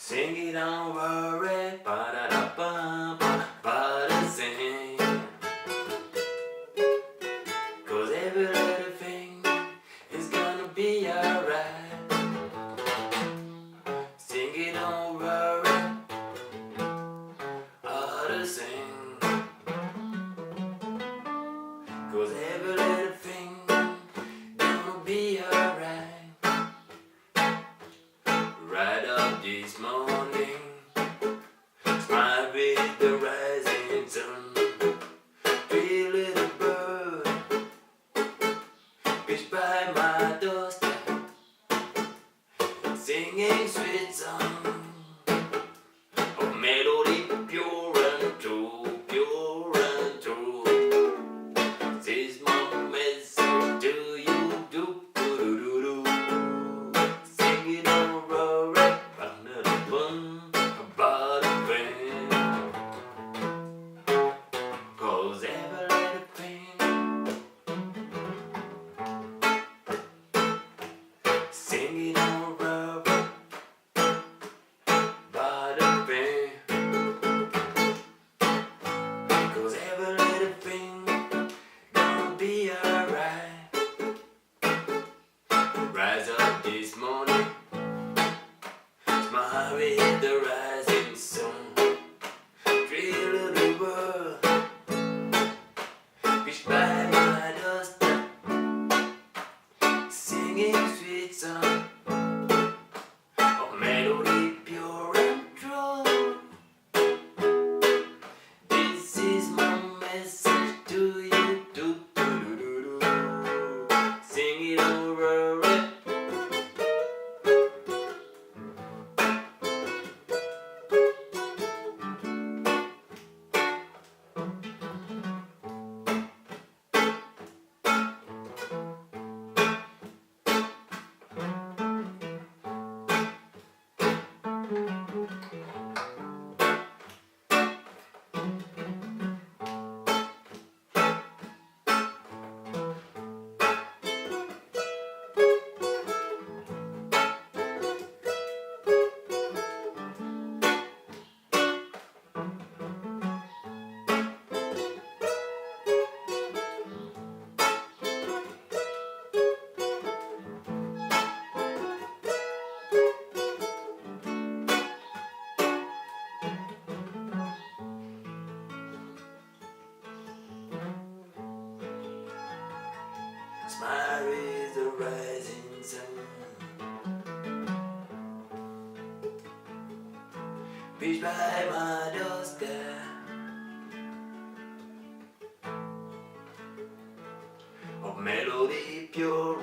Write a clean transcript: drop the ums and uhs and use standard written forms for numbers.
Sing it on, worry, ba-da-da-ba-ba, sing. 'Cause every little thing is gonna be alright. Sing it on, worry, sing. 'Cause every little thing gonna be alright. Right up this morning, smile with the rising sun. Three little bird pitch by my doorstep, singing sweet song of melody pure and true, pure and true. This is my message to you, do do do do do. Sing it over, about a friend. 'Cause every little thing, sing it over, about a friend. 'Cause every little thing gonna be alright. Rise up this morning, smile with the rising sun. Three little birds pitch by my doorstep, singing sweet song of melody pure and true. This is my message to you, do do do do do. Sing it over it. Smile with the rising sun. Pitch by my doorstep, of melody pure